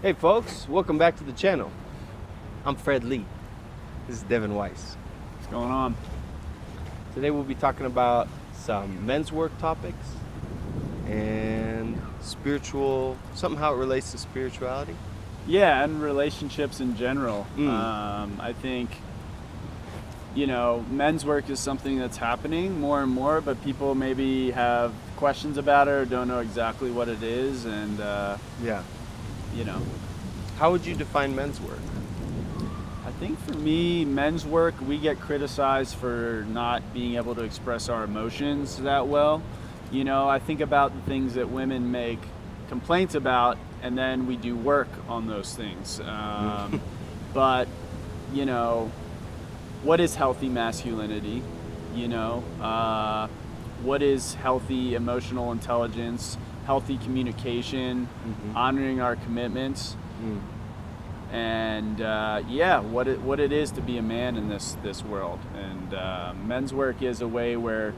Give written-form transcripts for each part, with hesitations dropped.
Hey folks, welcome back to the channel. I'm Fred Lee. This is Devin Weiss. What's going on? Today we'll be talking about some men's work topics and how it relates to spirituality. Yeah, and relationships in general. Mm. I think, men's work is something that's happening more and more, but people maybe have questions about it or don't know exactly what it is. And, Yeah. you know, How would you define men's work? I think for me, men's work, we get criticized for not being able to express our emotions that well. I think about the things that women make complaints about, and then we do work on those things. But, what is healthy masculinity? What is healthy emotional intelligence, healthy communication, honoring our commitments? And what it is to be a man in this world. And men's work is a way where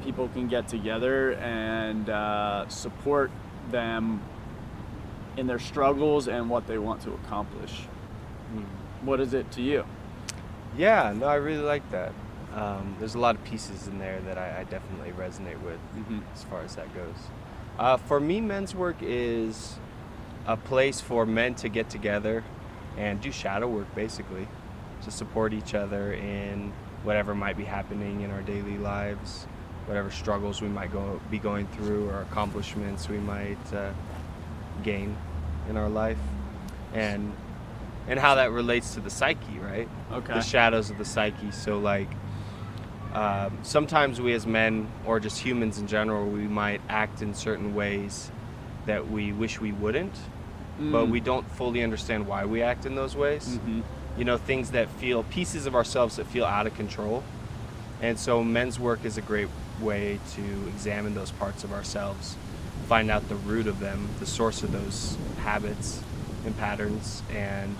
people can get together and support them in their struggles and what they want to accomplish. What is it to you? Yeah, no, I really like that. There's a lot of pieces in there that I definitely resonate with as far as that goes. For me, men's work is a place for men to get together and do shadow work, basically, to support each other in whatever might be happening in our daily lives, whatever struggles we might be going through, or accomplishments we might gain in our life, and how that relates to the psyche, right? Okay. The shadows of the psyche. So sometimes we as men, or just humans in general, we might act in certain ways that we wish we wouldn't, but we don't fully understand why we act in those ways. Things that feel, pieces of ourselves that feel out of control. And so men's work is a great way to examine those parts of ourselves, find out the root of them, the source of those habits and patterns, and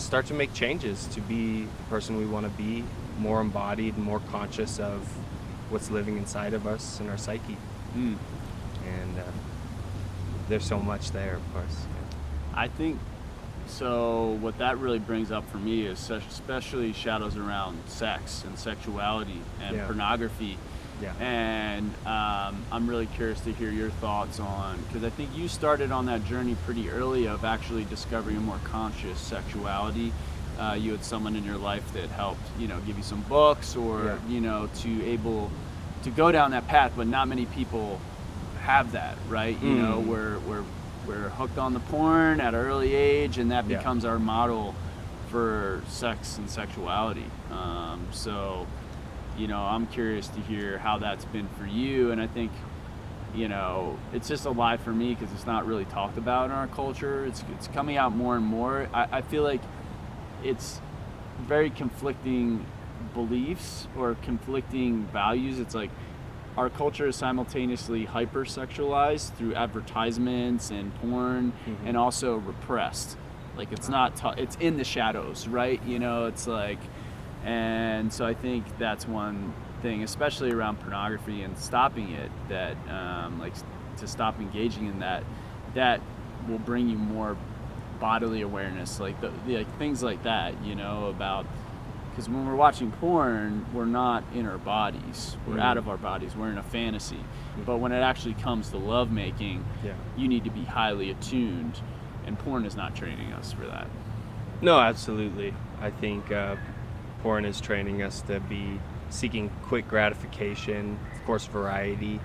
start to make changes to be the person we want to be, more embodied, more conscious of what's living inside of us and our psyche. And there's so much there, of course. I think so. What that really brings up for me is especially shadows around sex and sexuality and pornography. Yeah. And I'm really curious to hear your thoughts on, because I think you started on that journey pretty early of actually discovering a more conscious sexuality. You had someone in your life that helped, give you some books or, to able to go down that path, but not many people have that, right? We're hooked on the porn at an early age, and that becomes our model for sex and sexuality. I'm curious to hear how that's been for you. And I think, it's just a lie for me because it's not really talked about in our culture. It's coming out more and more. I feel like it's very conflicting beliefs or conflicting values. It's like our culture is simultaneously hypersexualized through advertisements and porn, and also repressed. Like it's not, it's in the shadows, right? It's like, and so I think that's one thing, especially around pornography and stopping it, that to stop engaging in that will bring you more bodily awareness, like things like that, about, because when we're watching porn, we're not in our bodies, we're out of our bodies, we're in a fantasy. But when it actually comes to lovemaking, you need to be highly attuned, and porn is not training us for that. No, absolutely. I think porn is training us to be seeking quick gratification, of course, variety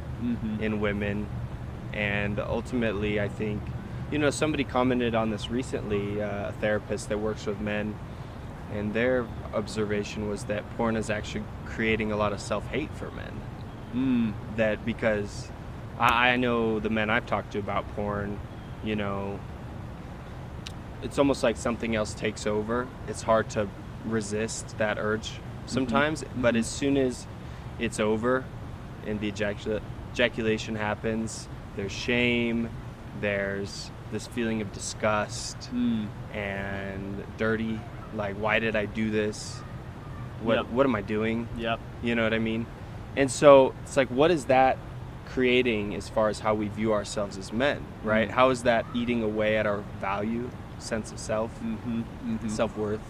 in women. And ultimately, I think, somebody commented on this recently, a therapist that works with men, and their observation was that porn is actually creating a lot of self-hate for men. That because I know the men I've talked to about porn, it's almost like something else takes over. It's hard to resist that urge sometimes, but as soon as it's over and the ejaculation happens, there's shame, there's this feeling of disgust and dirty, like, why did I do this? What am I doing? Yep. You know what I mean? And so it's like, what is that creating as far as how we view ourselves as men, right? How is that eating away at our value, sense of self, self-worth?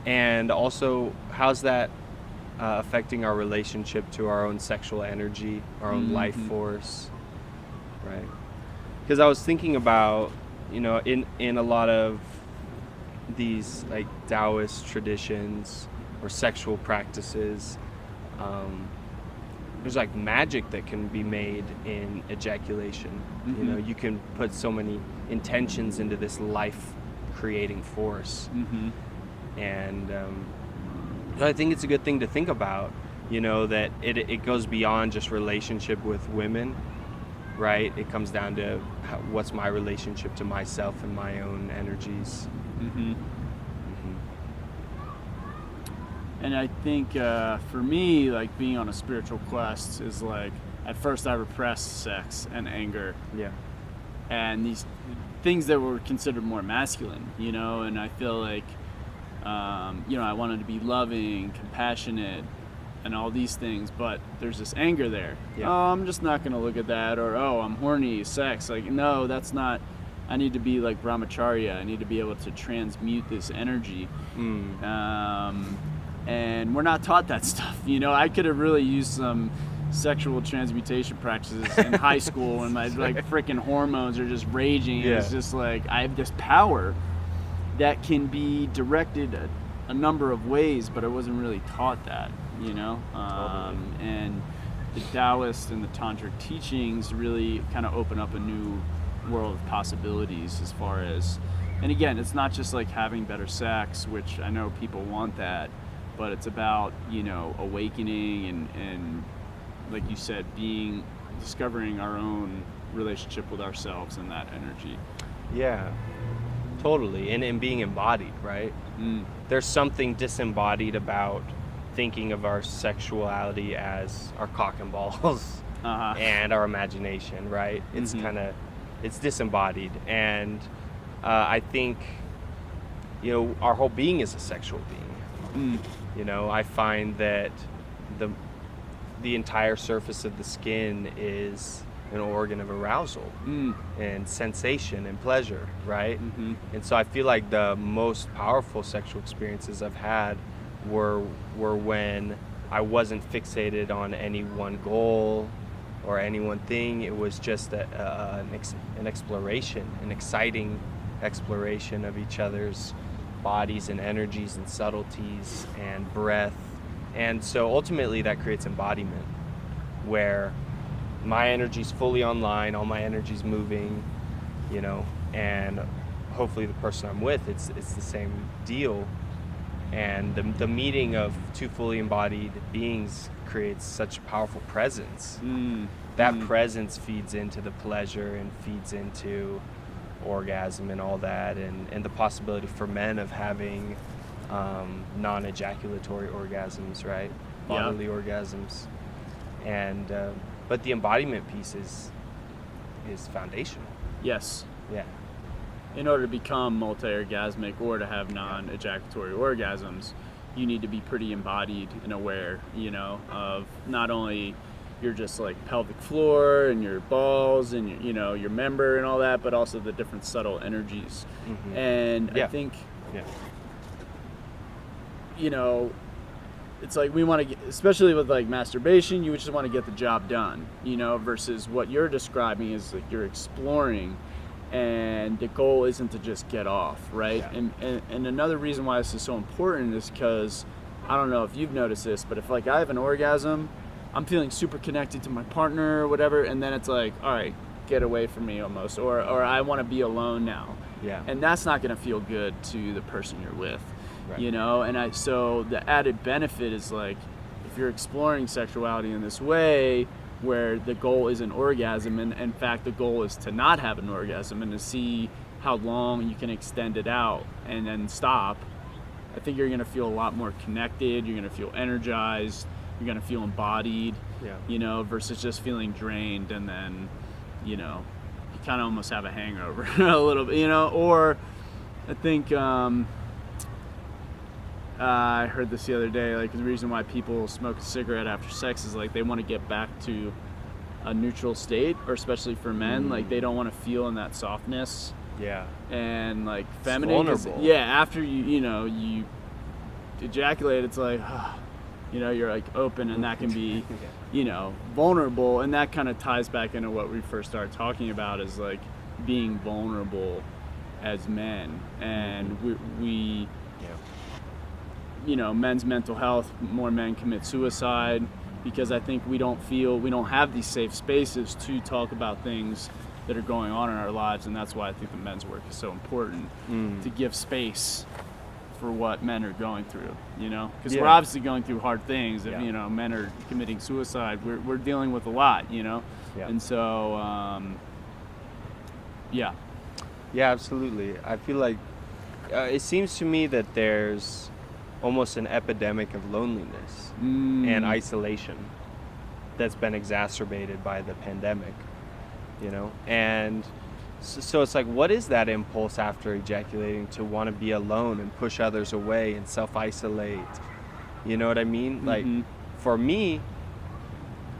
And also, how's that affecting our relationship to our own sexual energy, our own life force, right? Because I was thinking about, in a lot of these like Taoist traditions or sexual practices, there's like magic that can be made in ejaculation. You can put so many intentions into this life creating force. And I think it's a good thing to think about, that it goes beyond just relationship with women, right? It comes down to what's my relationship to myself and my own energies. And I think for me, like being on a spiritual quest is like, at first I repressed sex and anger. Yeah. And these things that were considered more masculine, and I feel like, I wanted to be loving, compassionate, and all these things, but there's this anger there. Yeah. Oh, I'm just not going to look at that, or, oh, I'm horny, sex. Like, no, that's not, I need to be like brahmacharya. I need to be able to transmute this energy. And we're not taught that stuff. I could have really used some sexual transmutation practices in high school when my like freaking hormones are just raging. Yeah. It's just like I have this power that can be directed a number of ways, but I wasn't really taught that, Totally. And the Taoist and the Tantric teachings really kind of open up a new world of possibilities as far as, and again, it's not just like having better sex, which I know people want that, but it's about, awakening and like you said, discovering our own relationship with ourselves and that energy. Yeah, totally. And being embodied, right? There's something disembodied about thinking of our sexuality as our cock and balls and our imagination, right? It's it's disembodied. And I think, our whole being is a sexual being. I find that the entire surface of the skin is an organ of arousal and sensation and pleasure, right? And so I feel like the most powerful sexual experiences I've had were when I wasn't fixated on any one goal or any one thing. It was just an exploration, an exciting exploration of each other's bodies and energies and subtleties and breath. And so ultimately that creates embodiment, where my energy's fully online, all my energy's moving, and hopefully the person I'm with, it's the same deal. And the meeting of two fully embodied beings creates such a powerful presence. That presence feeds into the pleasure and feeds into orgasm and all that, and the possibility for men of having non-ejaculatory orgasms, right? Bodily orgasms. And but the embodiment piece is foundational. Yes. Yeah. In order to become multi-orgasmic or to have non-ejaculatory orgasms, you need to be pretty embodied and aware, of not only your just like pelvic floor and your balls and your member and all that, but also the different subtle energies. And I think it's like we want to get, especially with like masturbation, you just want to get the job done, versus what you're describing is like you're exploring, and the goal isn't to just get off, right? And another reason why this is so important is because I don't know if you've noticed this, but if like I have an orgasm, I'm feeling super connected to my partner or whatever, and then it's like, all right, get away from me almost, or I want to be alone now. And that's not going to feel good to the person you're with. And so the added benefit is like, if you're exploring sexuality in this way, where the goal is an orgasm, and in fact the goal is to not have an orgasm and to see how long you can extend it out and then stop, I think you're going to feel a lot more connected, you're going to feel energized, you're going to feel embodied, versus just feeling drained, and then, you kind of almost have a hangover a little bit, or I think, I heard this the other day, like the reason why people smoke a cigarette after sex is like they want to get back to a neutral state, or especially for men, like they don't want to feel in that softness. Yeah. And like It's feminine, vulnerable. after you ejaculate, it's like, you're like open, and that can be, vulnerable, and that kind of ties back into what we first started talking about, is like being vulnerable as men. And we men's mental health, more men commit suicide because I think we don't have these safe spaces to talk about things that are going on in our lives, and that's why I think the men's work is so important, to give space for what men are going through, because we're obviously going through hard things. If men are committing suicide, we're dealing with a lot, and so yeah, absolutely. I feel like it seems to me that there's almost an epidemic of loneliness and isolation that's been exacerbated by the pandemic, and so it's like, what is that impulse after ejaculating to want to be alone and push others away and self-isolate? You know what I mean? Like, for me,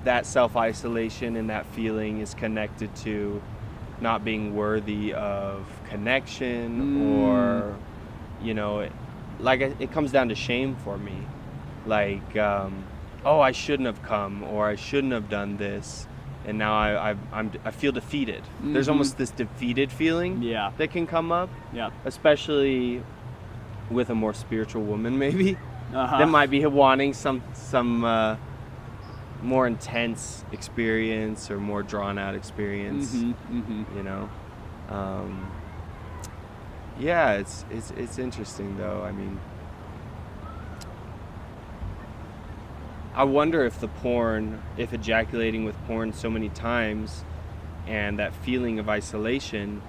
that self-isolation and that feeling is connected to not being worthy of connection, or it comes down to shame for me, like I shouldn't have come, or I shouldn't have done this, and now I feel defeated. There's almost this defeated feeling that can come up, especially with a more spiritual woman, maybe that might be wanting some more intense experience or more drawn out experience. It's interesting though. I mean, I wonder if if ejaculating with porn so many times and that feeling of isolation,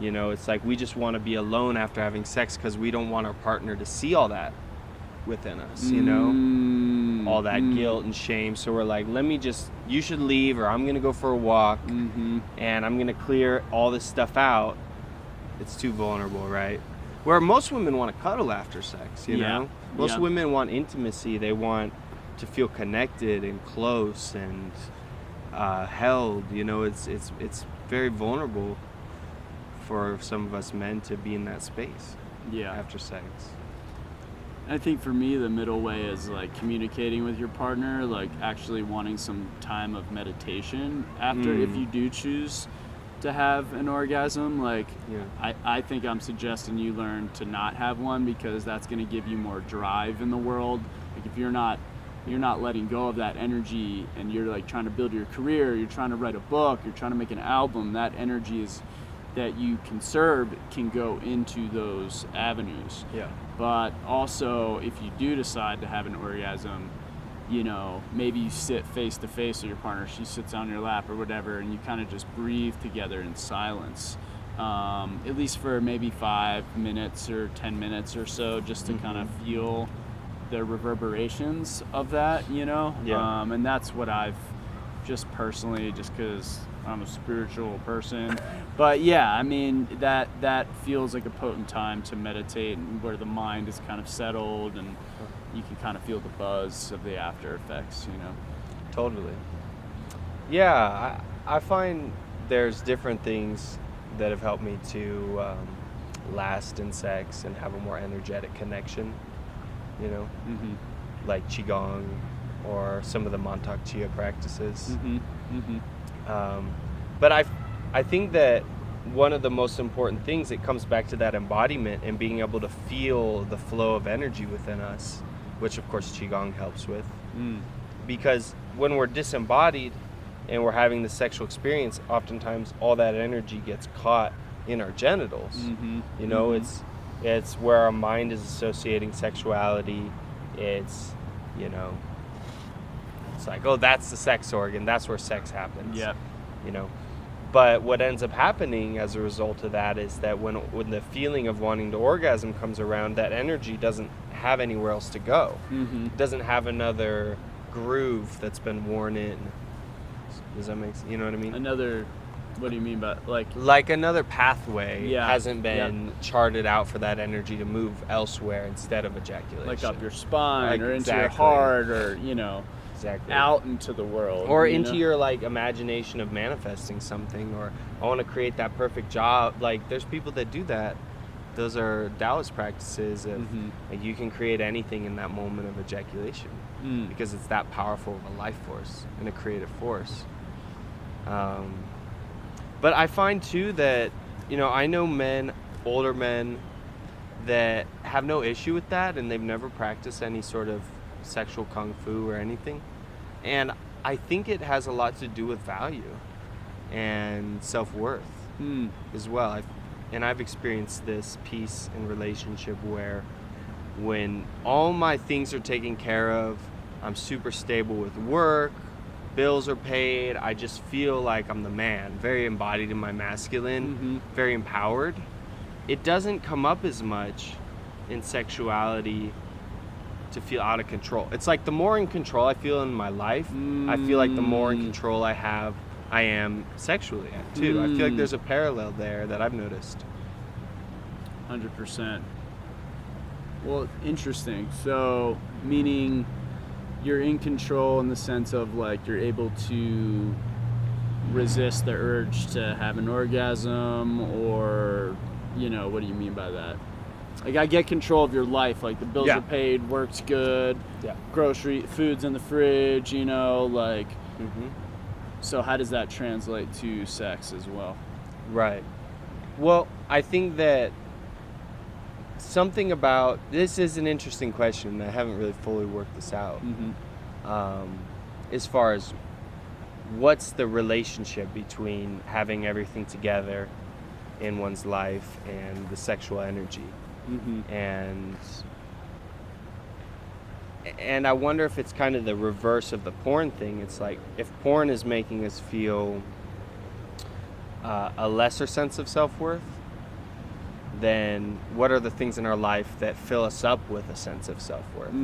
it's like we just want to be alone after having sex because we don't want our partner to see all that within us, all that guilt and shame. So we're like, you should leave, or I'm going to go for a walk, and I'm going to clear all this stuff out. It's too vulnerable, right? Where most women want to cuddle after sex, Most women want intimacy. They want to feel connected and close and held. It's very vulnerable for some of us men to be in that space after sex. I think for me, the middle way is like communicating with your partner, like actually wanting some time of meditation after, if you do choose to have an orgasm. Like, I think I'm suggesting you learn to not have one, because that's going to give you more drive in the world. Like, if you're not letting go of that energy, and you're like trying to build your career, you're trying to write a book, you're trying to make an album, that energy that you conserve can go into those avenues. But also, if you do decide to have an orgasm, maybe you sit face to face with your partner, she sits on your lap or whatever, and you kind of just breathe together in silence, at least for maybe 5 minutes or 10 minutes or so, just to kind of feel the reverberations of that, and that's what I've just personally, just because I'm a spiritual person, but I mean, that feels like a potent time to meditate, and where the mind is kind of settled, and you can kind of feel the buzz of the after effects, Totally. Yeah, I find there's different things that have helped me to last in sex and have a more energetic connection, like Qigong or some of the Montauk Chia practices. But I think that one of the most important things, it comes back to that embodiment and being able to feel the flow of energy within us, which of course Qigong helps with. Because when we're disembodied and we're having the sexual experience, oftentimes all that energy gets caught in our genitals. It's where our mind is associating sexuality. It's it's like, oh, that's the sex organ, that's where sex happens. But what ends up happening as a result of that is that when the feeling of wanting to orgasm comes around, that energy doesn't have anywhere else to go. It doesn't have another groove that's been worn in. Does that make sense? You know what I mean? What do you mean by like another pathway hasn't been charted out for that energy to move elsewhere instead of ejaculation, like up your spine, or into your heart, or exactly. out into the world. Or into your like imagination of manifesting something, or I want to create that perfect job. Like there's people that do that. Those are Taoist practices of like you can create anything in that moment of ejaculation because it's that powerful of a life force and a creative force. But I find too that, you know, I know men, older men, that have no issue with that, and they've never practiced any sort of sexual kung fu or anything. And I think it has a lot to do with value and self-worth as well. I've experienced this piece in relationship where when all my things are taken care of, I'm super stable with work, bills are paid, I just feel like I'm the man, very embodied in my masculine, very empowered. It doesn't come up as much in sexuality to feel out of control. It's like the more in control I feel in my life, I feel like the more in control I am sexually too. I feel like there's a parallel there that I've noticed. 100%. Well, interesting. So, meaning you're in control in the sense of like you're able to resist the urge to have an orgasm, or, you know, what do you mean by that? Like, I get control of your life, like the bills are paid, work's good, food's in the fridge, you know, like, so how does that translate to sex as well? Right. Well, I think that something about, this is an interesting question, I haven't really fully worked this out, as far as what's the relationship between having everything together in one's life and the sexual energy. And I wonder if it's kind of the reverse of the porn thing. It's like if porn is making us feel a lesser sense of self-worth, then what are the things in our life that fill us up with a sense of self-worth?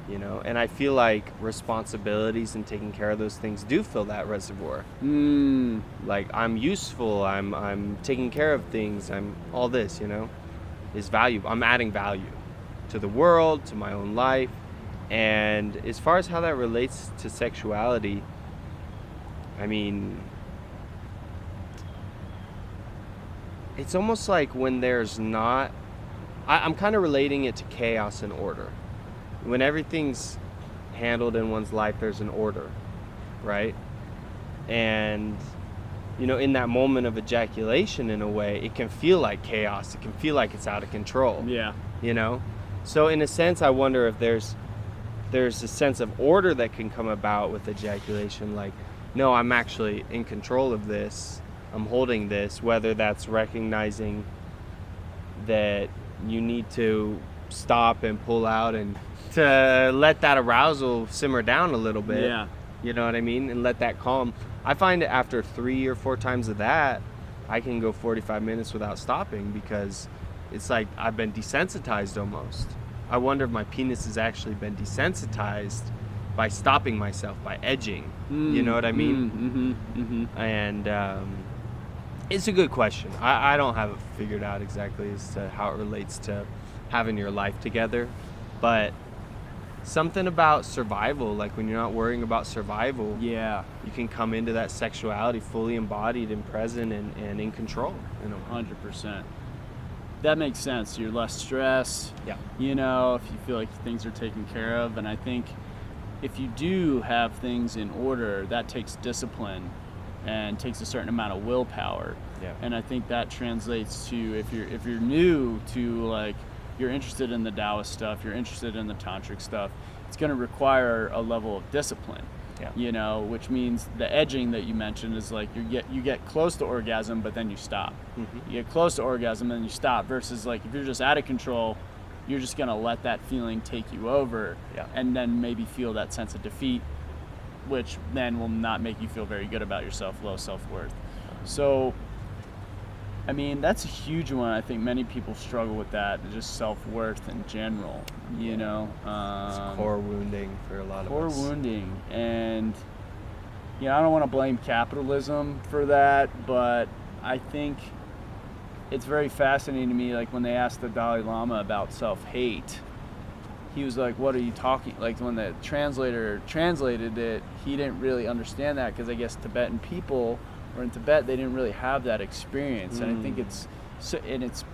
You know, and I feel like responsibilities and taking care of those things do fill that reservoir. Like I'm useful, I'm taking care of things, I'm all this, you know, is valuable. I'm adding value to the world, to my own life. And as far as how that relates to sexuality, I mean, it's almost like when there's not, I'm kind of relating it to chaos and order. When everything's handled in one's life, there's an order, right? And, you know, in that moment of ejaculation, in a way, it can feel like chaos. It can feel like it's out of control. Yeah. You know? So in a sense, I wonder if there's a sense of order that can come about with ejaculation. Like, no, I'm actually in control of this. I'm holding this, whether that's recognizing that you need to stop and pull out and to let that arousal simmer down a little bit. Yeah. You know what I mean? And let that calm. I find that after 3 or 4 times of that, I can go 45 minutes without stopping because it's like I've been desensitized almost. I wonder if my penis has actually been desensitized by stopping myself, by edging. You know what I mean? And it's a good question. I don't have it figured out exactly as to how it relates to having your life together, but something about survival, like when you're not worrying about survival, you can come into that sexuality fully embodied and present and in control. 100%. That makes sense. You're less stressed. You know, if you feel like things are taken care of. And I think if you do have things in order, that takes discipline and takes a certain amount of willpower. And I think that translates to if you're new to, like, you're interested in the Taoist stuff, you're interested in the tantric stuff, it's going to require a level of discipline. You know, which means the edging that you mentioned is like you get close to orgasm, but then you stop. You get close to orgasm and then you stop, versus like if you're just out of control, you're just going to let that feeling take you over and then maybe feel that sense of defeat, which then will not make you feel very good about yourself, low self-worth. So, I mean, that's a huge one. I think many people struggle with that, just self-worth in general, you know. It's core wounding for a lot of us. Core wounding. And, you know, I don't want to blame capitalism for that, but I think it's very fascinating to me, like when they asked the Dalai Lama about self-hate, he was like, what are you talking, like when the translator translated it, he didn't really understand that, because I guess Tibetan people, or in Tibet, they didn't really have that experience. And I think it's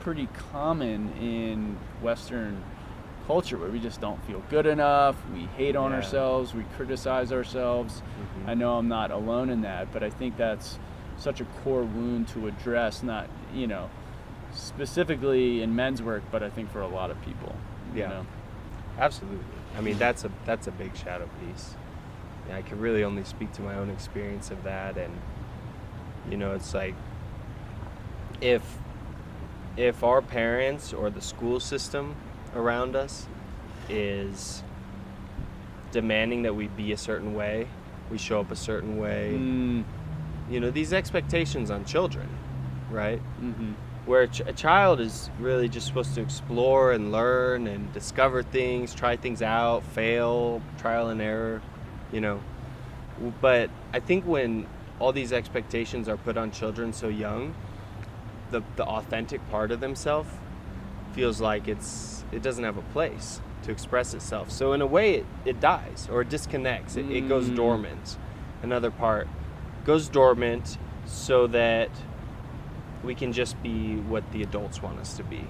pretty common in Western culture, where we just don't feel good enough, we hate on ourselves, we criticize ourselves. I know I'm not alone in that, but I think that's such a core wound to address, not, you know, specifically in men's work, but I think for a lot of people. You know? Absolutely. I mean, that's a big shadow piece. Yeah, I can really only speak to my own experience of that, and you know, it's like if our parents or the school system around us is demanding that we be a certain way, we show up a certain way, you know, these expectations on children, right? Where a child is really just supposed to explore and learn and discover things, try things out, fail, trial and error, you know. But I think when all these expectations are put on children so young, the authentic part of themselves feels like it doesn't have a place to express itself. So in a way, it dies or it disconnects. It goes dormant. Another part goes dormant so that we can just be what the adults want us to be.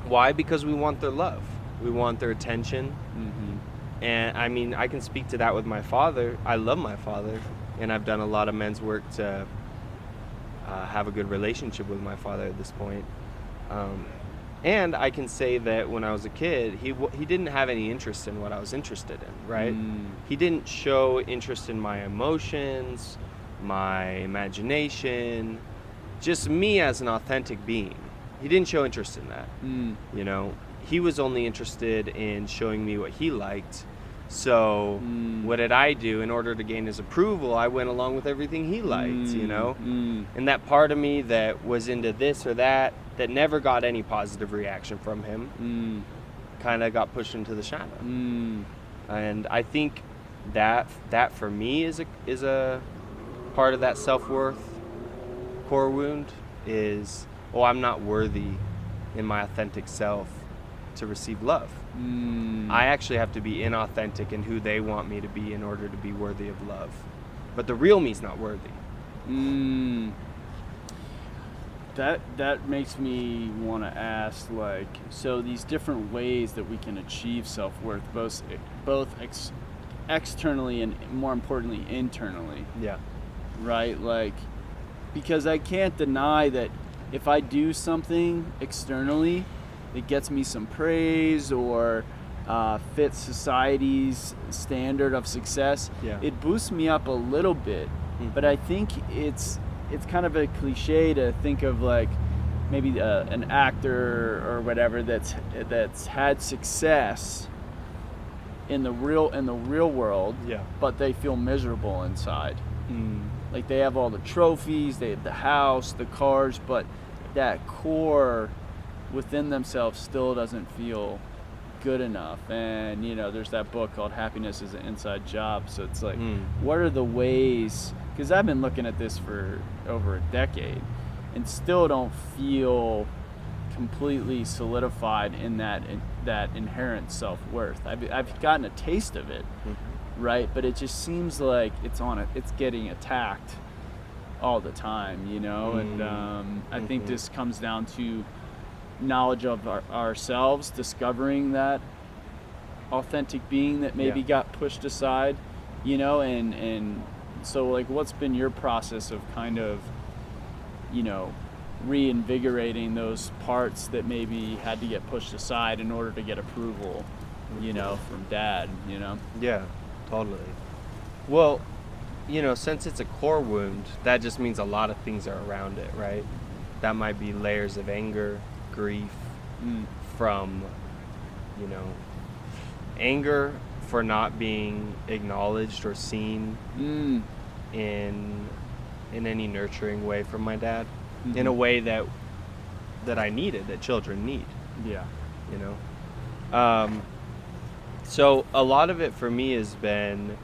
Why? Because we want their love. We want their attention. And I mean, I can speak to that with my father. I love my father, and I've done a lot of men's work to have a good relationship with my father at this point. And I can say that when I was a kid, he didn't have any interest in what I was interested in, right? He didn't show interest in my emotions, my imagination, just me as an authentic being. He didn't show interest in that. You know, he was only interested in showing me what he liked. So what did I do? In order to gain his approval, I went along with everything he liked, you know? And that part of me that was into this or that never got any positive reaction from him, kind of got pushed into the shadow. And I think that for me is a part of that self-worth core wound is, I'm not worthy in my authentic self to receive love. I actually have to be inauthentic in who they want me to be in order to be worthy of love. But the real me's not worthy. That makes me want to ask, like, so these different ways that we can achieve self-worth, both externally and more importantly internally. Yeah. Right? Like, because I can't deny that if I do something externally that gets me some praise or fits society's standard of success, it boosts me up a little bit. But I think it's kind of a cliche to think of like maybe an actor or whatever that's had success in the real world, but they feel miserable inside. Like they have all the trophies, they have the house, the cars, but that core within themselves still doesn't feel good enough. And you know, there's that book called Happiness is an Inside Job. So it's like, what are the ways? Because I've been looking at this for over a decade and still don't feel completely solidified in that inherent self-worth. I've gotten a taste of it, right? But it just seems like it's getting attacked all the time, you know. And I think this comes down to knowledge of ourselves, discovering that authentic being that maybe got pushed aside, you know. And so like, what's been your process of kind of, you know, reinvigorating those parts that maybe had to get pushed aside in order to get approval, you know, from dad, you know? Yeah, totally. Well, you know, since it's a core wound, that just means a lot of things are around it, right? That might be layers of anger, grief, from, you know, anger for not being acknowledged or seen in any nurturing way from my dad, in a way that I needed, that children need. Yeah. You know? So a lot of it for me has been,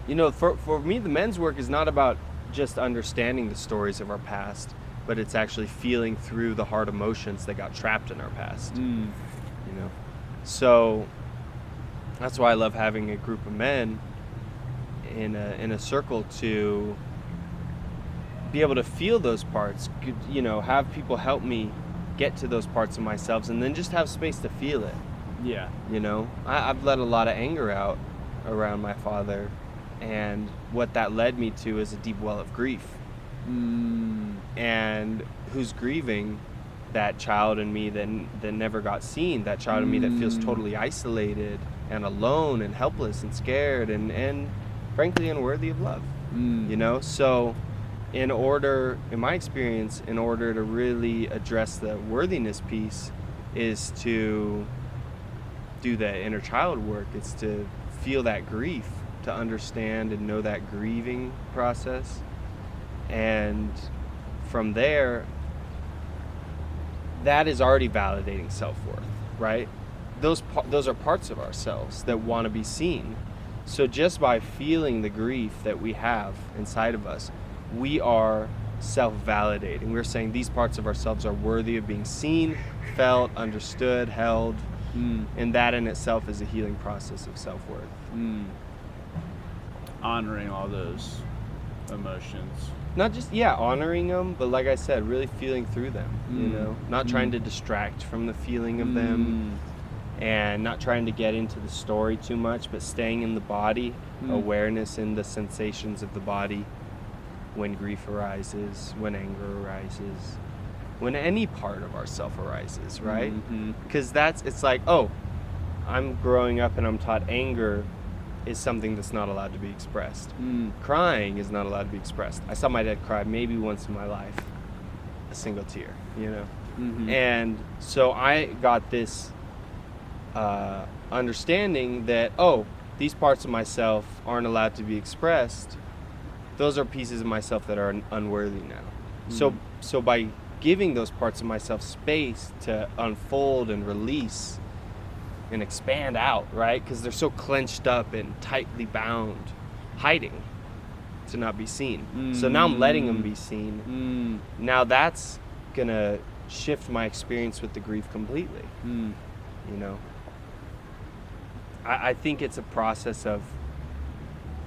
you know, for me, the men's work is not about just understanding the stories of our past, but it's actually feeling through the hard emotions that got trapped in our past. You know, So that's why I love having a group of men in a circle to be able to feel those parts, have people help me get to those parts of myself, and then just have space to feel it. Yeah. I've let a lot of anger out around my father, and what that led me to is a deep well of grief. And who's grieving? That child in me that never got seen, that child in me that feels totally isolated and alone and helpless and scared and frankly unworthy of love. So in my experience, in order to really address the worthiness piece, is to do the inner child work. It's to feel that grief, to understand and know that grieving process, and from there, that is already validating self-worth, right? Those are parts of ourselves that want to be seen. So just by feeling the grief that we have inside of us, we are self-validating. We're saying these parts of ourselves are worthy of being seen, felt, understood, held, and that in itself is a healing process of self-worth. Honoring all those emotions. Not just, honoring them, but like I said, really feeling through them, not trying to distract from the feeling of them, and not trying to get into the story too much, but staying in the body, awareness in the sensations of the body when grief arises, when anger arises, when any part of ourself arises, right? Because it's like, I'm growing up and I'm taught anger is something that's not allowed to be expressed. Crying is not allowed to be expressed. I saw my dad cry maybe once in my life, a single tear, And so I got this understanding that, these parts of myself aren't allowed to be expressed. Those are pieces of myself that are unworthy now. So by giving those parts of myself space to unfold and release and expand out, right? Because they're so clenched up and tightly bound, hiding to not be seen. So now I'm letting them be seen. Now that's gonna shift my experience with the grief completely. I think it's a process of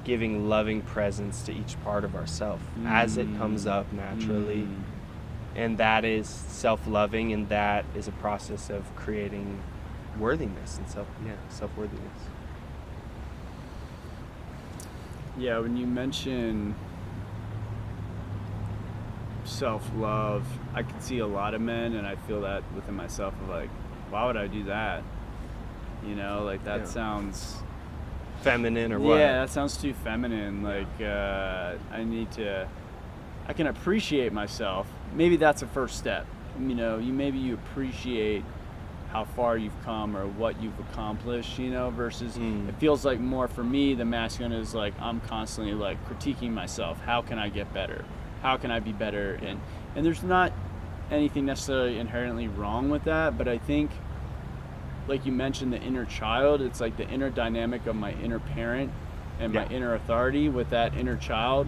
giving loving presence to each part of ourself as it comes up naturally. And that is self-loving, and that is a process of creating worthiness and self-worthiness. Yeah, when you mention self-love, I can see a lot of men, and I feel that within myself of like, why would I do that? That sounds feminine or what? Yeah, that sounds too feminine. Like, I can appreciate myself. Maybe that's a first step. You appreciate how far you've come or what you've accomplished, versus it feels like more for me, the masculine is like, I'm constantly like critiquing myself. How can I get better? How can I be better? And there's not anything necessarily inherently wrong with that, but I think, like you mentioned, the inner child, it's like the inner dynamic of my inner parent and my inner authority with that inner child.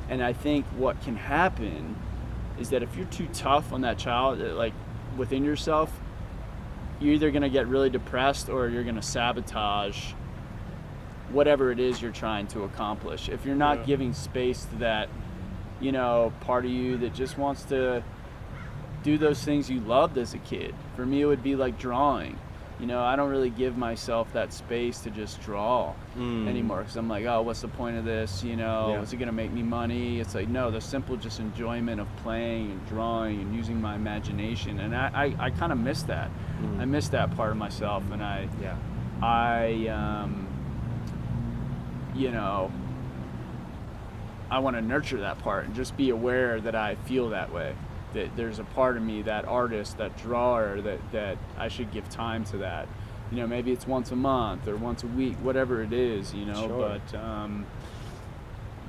And I think what can happen is that if you're too tough on that child, like within yourself, you're either going to get really depressed or you're going to sabotage whatever it is you're trying to accomplish. If you're not giving space to that, part of you that just wants to do those things you loved as a kid. For me, it would be like drawing. I don't really give myself that space to just draw anymore, because I'm like, what's the point of this? Is it going to make me money? It's like, no, the simple just enjoyment of playing and drawing and using my imagination. And I kind of miss that. I miss that part of myself, and I want to nurture that part and just be aware that I feel that way. That there's a part of me, that artist, that drawer, that I should give time to that. Maybe it's once a month or once a week, whatever it is, Sure. But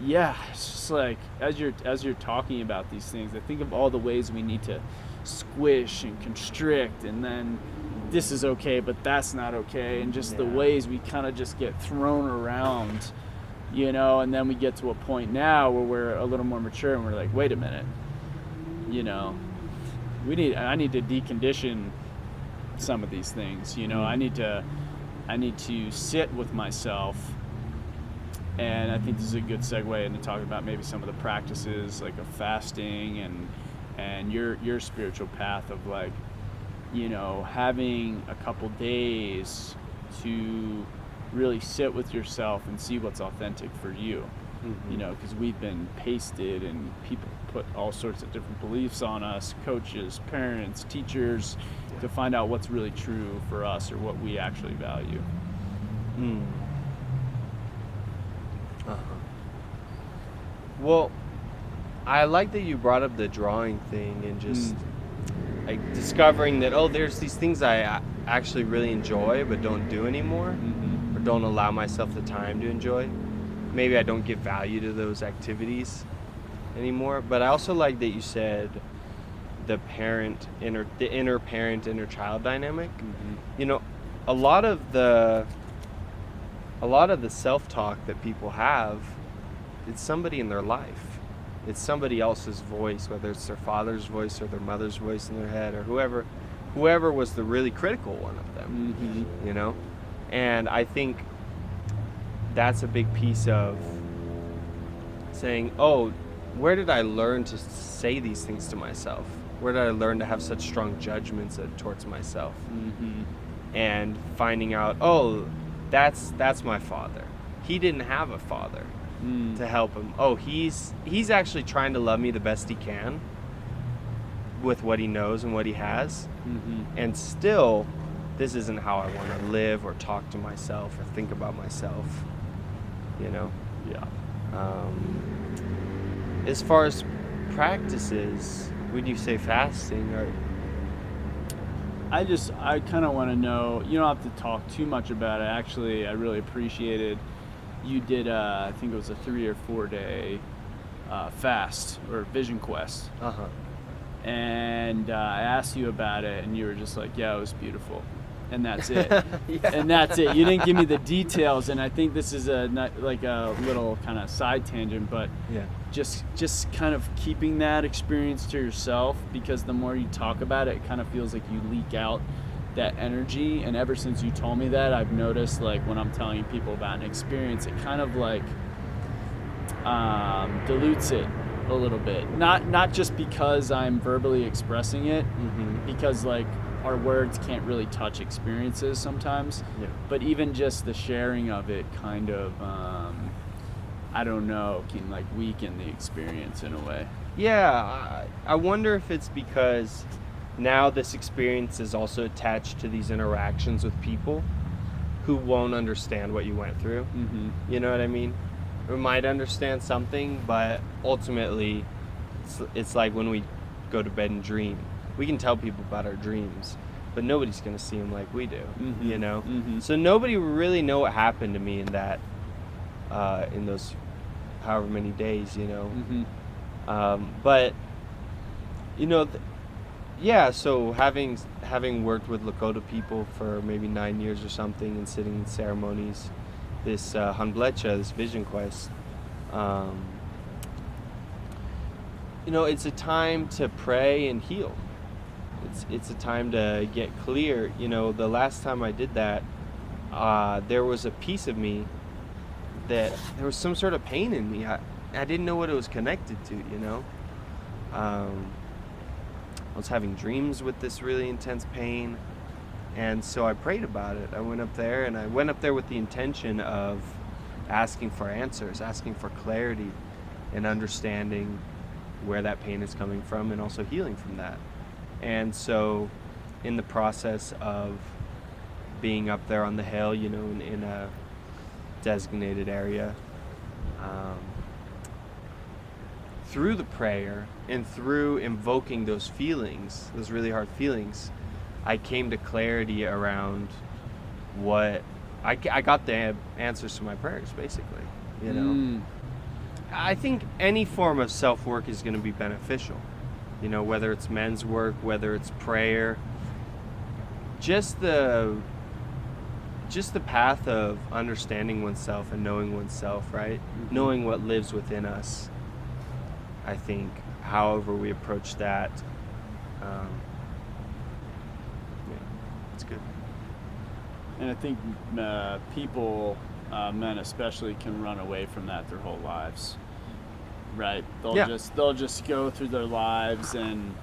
it's just like as you're talking about these things, I think of all the ways we need to squish and constrict, and then this is okay, but that's not okay, and just the ways we kind of just get thrown around, and then we get to a point now where we're a little more mature and we're like, wait a minute. I need to decondition some of these things. You know, I need to sit with myself. And I think this is a good segue into talking about maybe some of the practices like of fasting and your spiritual path of like, you know, having a couple days to really sit with yourself and see what's authentic for you. You know, because we've been pasted and people put all sorts of different beliefs on us, coaches, parents, teachers, to find out what's really true for us or what we actually value. Well, I like that you brought up the drawing thing and just like discovering that, there's these things I actually really enjoy but don't do anymore, or don't allow myself the time to enjoy. Maybe I don't give value to those activities anymore. But I also like that you said the inner parent, inner child dynamic. You know, a lot of the self-talk that people have, it's somebody in their life. It's somebody else's voice, whether it's their father's voice or their mother's voice in their head, or whoever was the really critical one of them. You know, and I think that's a big piece of saying, where did I learn to say these things to myself? Where did I learn to have such strong judgments towards myself? And finding out, that's my father. He didn't have a father to help him. He's actually trying to love me the best he can with what he knows and what he has. And still, this isn't how I want to live or talk to myself or think about myself. You know? Yeah. As far as practices, would you say fasting or? I kind of want to know, you don't have to talk too much about it. Actually, I really appreciated you did, I think it was a 3 or 4 day fast or vision quest. And I asked you about it and you were just like, yeah, it was beautiful. And that's it. And that's it. You didn't give me the details, and I think this is a little kind of side tangent, but just kind of keeping that experience to yourself, because the more you talk about it, it kind of feels like you leak out that energy. And ever since you told me that, I've noticed like when I'm telling people about an experience, it kind of like dilutes it a little bit. Not just because I'm verbally expressing it, because like our words can't really touch experiences sometimes, but even just the sharing of it kind of, I don't know, can like weaken the experience in a way. Yeah, I wonder if it's because now this experience is also attached to these interactions with people who won't understand what you went through. You know what I mean? We might understand something, but ultimately it's like when we go to bed and dream. We can tell people about our dreams, but nobody's going to see them like we do, you know? So nobody will really know what happened to me in that, in those however many days, you know? But, you know, so having worked with Lakota people for maybe 9 years or something and sitting in ceremonies, this Hanblecha, this vision quest, you know, it's a time to pray and heal. It's a time to get clear. You know, the last time I did that, there was a piece of me that there was some sort of pain in me. I didn't know what it was connected to, you know? I was having dreams with this really intense pain, and so I prayed about it. I went up there with the intention of asking for answers, asking for clarity and understanding where that pain is coming from, and also healing from that. And so in the process of being up there on the hill, you know, in a designated area, through the prayer and through invoking those feelings, those really hard feelings, I came to clarity around what I got the answers to my prayers, basically, you know. I think any form of self-work is going to be beneficial. You know, whether it's men's work, whether it's prayer, just the path of understanding oneself and knowing oneself, right? Knowing what lives within us. I think, however we approach that, It's good. And I think people, men especially, can run away from that their whole lives, right? They'll just go through their lives, and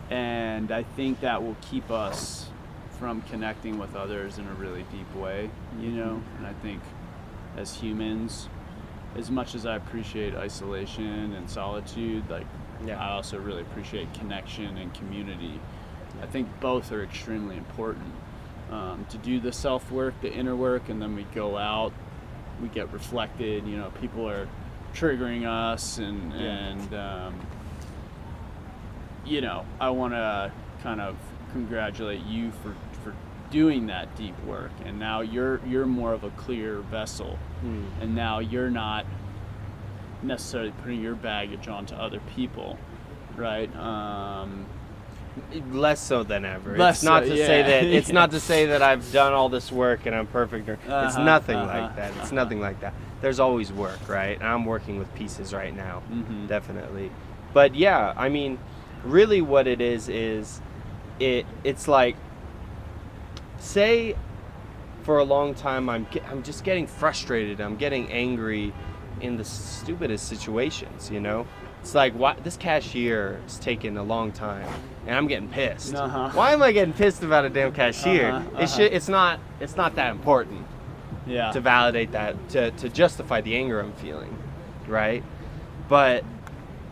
I think that will keep us from connecting with others in a really deep way, you know. And I think as humans, as much as I appreciate isolation and solitude, like I also really appreciate connection and community. I think both are extremely important. To do the self-work, the inner work, and then we go out, we get reflected, you know, people are triggering us, and you know, I want to kind of congratulate you for doing that deep work, and now you're more of a clear vessel, and now you're not necessarily putting your baggage onto other people, right? Less so than ever. It's not to say that I've done all this work and I'm perfect. It's nothing like that. It's nothing like that. There's always work, right? And I'm working with pieces right now, definitely. But yeah, I mean, really what it is it's like, say for a long time I'm just getting frustrated. I'm getting angry in the stupidest situations, you know? It's like, why this cashier is taking a long time, and I'm getting pissed. Why am I getting pissed about a damn cashier? It's not that important. To validate that, to justify the anger I'm feeling, right? But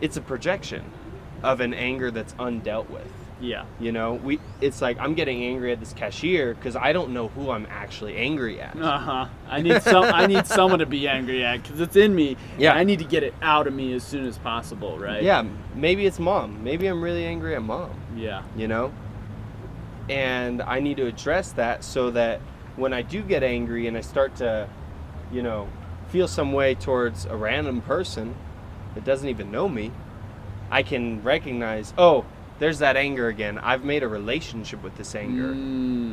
it's a projection of an anger that's undealt with. You know, it's like I'm getting angry at this cashier because I don't know who I'm actually angry at. I need someone to be angry at because it's in me. I need to get it out of me as soon as possible, right? Maybe it's mom. Maybe I'm really angry at mom. You know, and I need to address that so that when I do get angry and I start to, you know, feel some way towards a random person that doesn't even know me, I can recognize, oh, there's that anger again. I've made a relationship with this anger.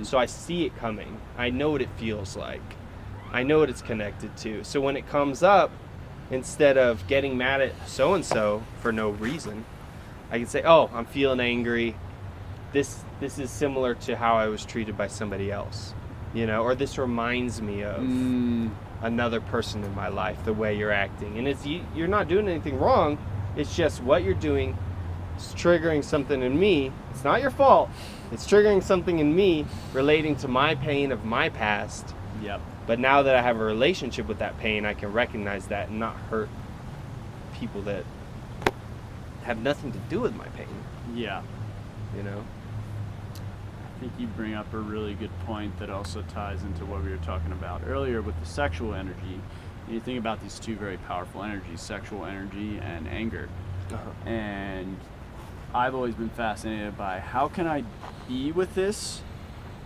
So I see it coming. I know what it feels like. I know what it's connected to. So when it comes up, instead of getting mad at so-and-so for no reason, I can say, oh, I'm feeling angry. This is similar to how I was treated by somebody else, you know, or this reminds me of another person in my life, the way you're acting. And you're not doing anything wrong. It's just what you're doing. It's triggering something in me. It's not your fault. It's triggering something in me relating to my pain of my past. But now that I have a relationship with that pain, I can recognize that and not hurt people that have nothing to do with my pain. You know? I think you bring up a really good point that also ties into what we were talking about earlier with the sexual energy. You think about these two very powerful energies, sexual energy and anger. And I've always been fascinated by how can I be with this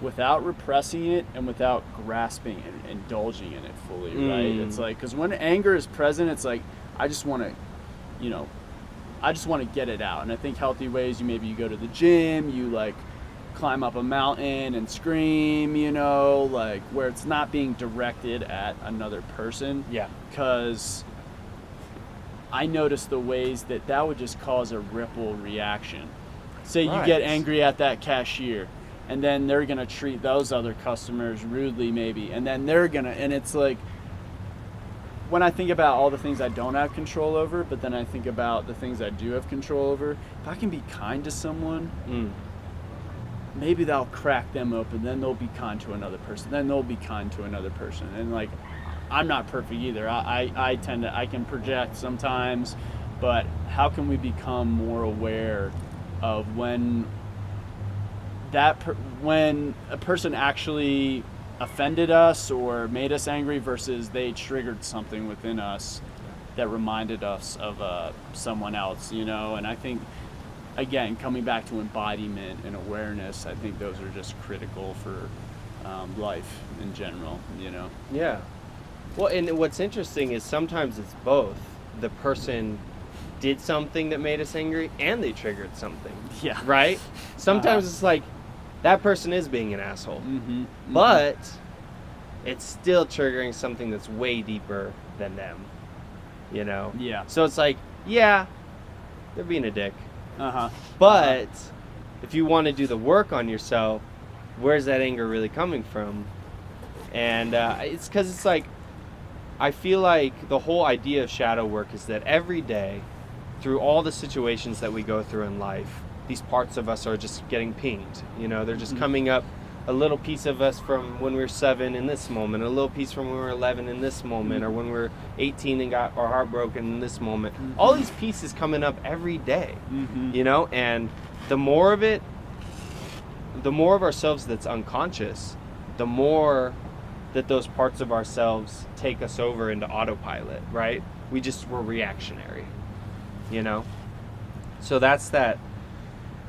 without repressing it and without grasping and indulging in it fully, right? It's like, because when anger is present, it's like, I just want to get it out. And I think healthy ways, you go to the gym, you like climb up a mountain and scream, you know, like where it's not being directed at another person. Because I noticed the ways that would just cause a ripple reaction. Say you get angry at that cashier, and then they're going to treat those other customers rudely maybe, and then and it's like, when I think about all the things I don't have control over, but then I think about the things I do have control over, if I can be kind to someone, maybe that'll crack them open, then they'll be kind to another person, then they'll be kind to another person. And like, I'm not perfect either. I can project sometimes, but how can we become more aware of when a person actually offended us or made us angry versus they triggered something within us that reminded us of someone else, you know? And I think, again, coming back to embodiment and awareness, I think those are just critical for life in general, you know? Well, and what's interesting is sometimes it's both. The person did something that made us angry and they triggered something. Right? Sometimes it's like, that person is being an asshole. But it's still triggering something that's way deeper than them. You know? So it's like, they're being a dick. But if you want to do the work on yourself, where's that anger really coming from? And it's because it's like, I feel like the whole idea of shadow work is that every day, through all the situations that we go through in life, these parts of us are just getting pinged. You know, they're just coming up, a little piece of us from when we were 7 in this moment, a little piece from when we were 11 in this moment, or when we were 18 and got our heart broken in this moment. All these pieces coming up every day, you know, and the more of ourselves that's unconscious, the more that those parts of ourselves take us over into autopilot, right? We're reactionary, you know? So that's the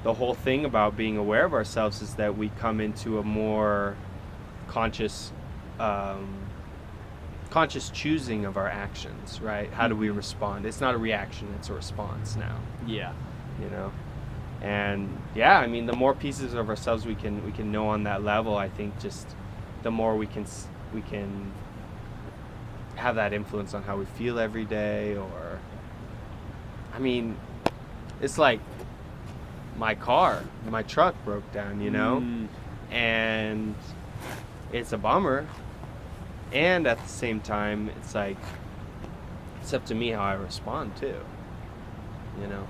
whole thing about being aware of ourselves is that we come into a more conscious choosing of our actions, right? How do we respond? It's not a reaction, it's a response now. Yeah. You know? And yeah, I mean, the more pieces of ourselves we can know on that level, I think just the more we can have that influence on how we feel every day. Or, I mean, it's like my truck broke down, you know, and it's a bummer. And at the same time, it's like, it's up to me how I respond too, you know.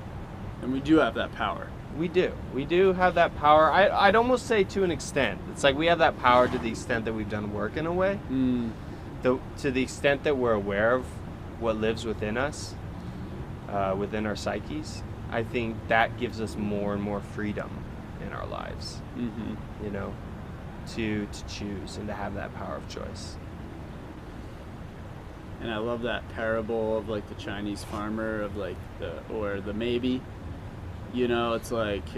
And we do have that power. We do have that power. I'd almost say to an extent. It's like we have that power to the extent that we've done work in a way. To the extent that we're aware of what lives within us, within our psyches, I think that gives us more and more freedom in our lives, you know, to choose and to have that power of choice. And I love that parable of like the Chinese farmer of like the maybe. You know, it's like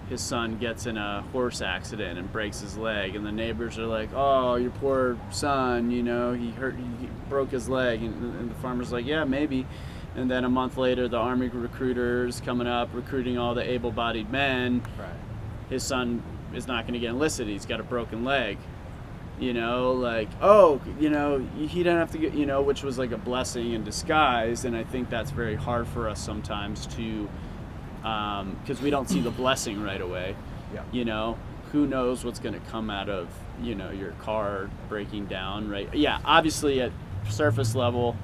his son gets in a horse accident and breaks his leg, and the neighbors are like, "Oh, your poor son, you know, he broke his leg," and the farmer's like, "Yeah, maybe." And then a month later, the army recruiters coming up, recruiting all the able-bodied men. Right. His son is not going to get enlisted. He's got a broken leg. You know, like, oh, you know, he didn't have to get, you know, which was like a blessing in disguise. And I think that's very hard for us sometimes to, because we don't see the blessing right away. Yeah. You know, who knows what's going to come out of, you know, your car breaking down, right? Yeah, obviously at surface level,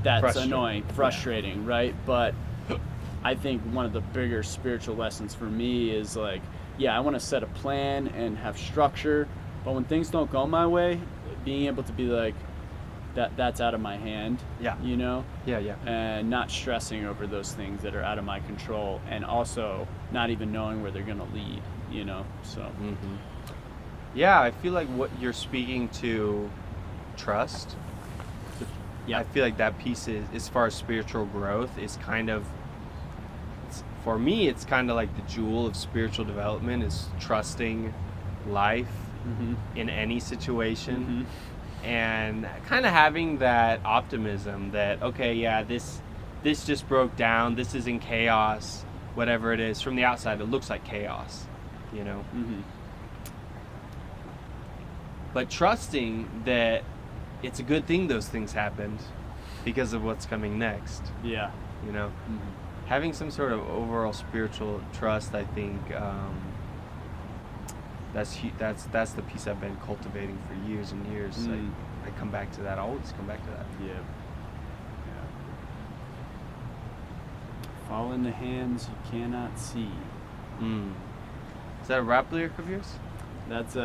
that's annoying, frustrating, right? But I think one of the bigger spiritual lessons for me is like, yeah, I want to set a plan and have structure. But when things don't go my way, being able to be like, that's out of my hand, you know? Yeah. And not stressing over those things that are out of my control, and also not even knowing where they're going to lead, you know? So. Yeah, I feel like what you're speaking to, trust. Yeah. I feel like that piece is, as far as spiritual growth, is kind of, for me, it's kind of like the jewel of spiritual development is trusting life. In any situation, and kind of having that optimism that, okay, yeah, this just broke down, this is in chaos, whatever it is. From the outside it looks like chaos, you know. But trusting that it's a good thing those things happened because of what's coming next. You know, having some sort of overall spiritual trust, I think, that's the piece I've been cultivating for years and years. I come back to that. I always come back to that. Yeah. Fall into hands you cannot see. Is that a rap lyric of yours? That's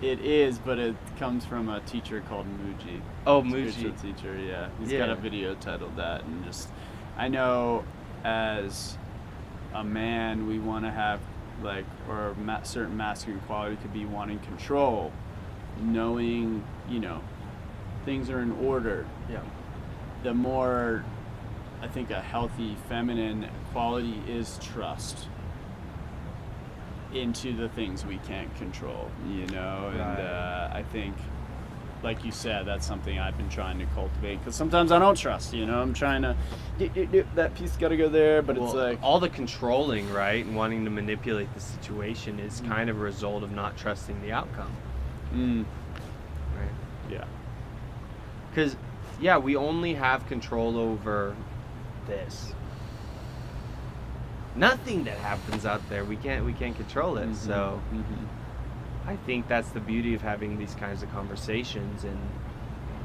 it is, but it comes from a teacher called Muji. Oh, Muji. Spiritual teacher, yeah. He's got a video titled that, and just, I know as a man we want to have, like, or a certain masculine quality could be wanting control, knowing, you know, things are in order. The more, I think, a healthy feminine quality is trust into the things we can't control, you know. And I think, like you said, that's something I've been trying to cultivate, because sometimes I don't trust, you know. I'm trying to that piece got to go there, but it's like all the controlling, right, and wanting to manipulate the situation is kind of a result of not trusting the outcome. Right. Because we only have control over this. nothing that happens out there. We can't control it. So I think that's the beauty of having these kinds of conversations and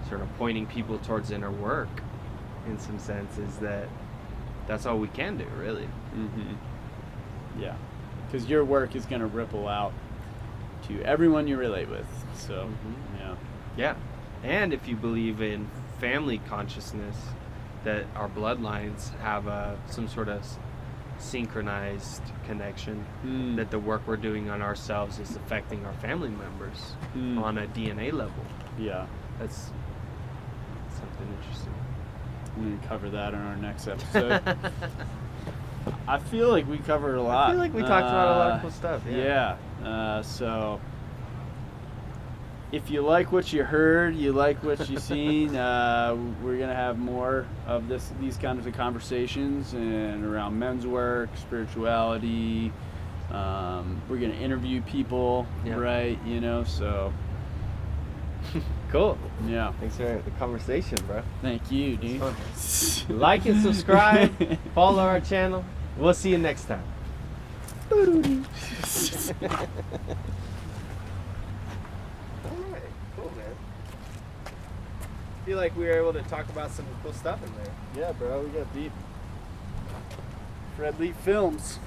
sort of pointing people towards inner work in some sense, is that that's all we can do, really. Yeah, because your work is going to ripple out to everyone you relate with. So yeah. And if you believe in family consciousness, that our bloodlines have some sort of synchronized connection, that the work we're doing on ourselves is affecting our family members on a DNA level. Yeah, That's something interesting. I'm going to cover that in our next episode. I feel like we covered a lot. I feel like we talked about a lot of cool stuff. Yeah. So if you like what you heard, you like what you seen, we're gonna have more of these kinds of conversations and around men's work, spirituality. We're gonna interview people, right? You know, so cool. Yeah. Thanks for the conversation, bro. Thank you, dude. Like and subscribe. Follow our channel. We'll see you next time. I feel like we were able to talk about some cool stuff in there. Yeah, bro, we got deep. Fred Lee Films.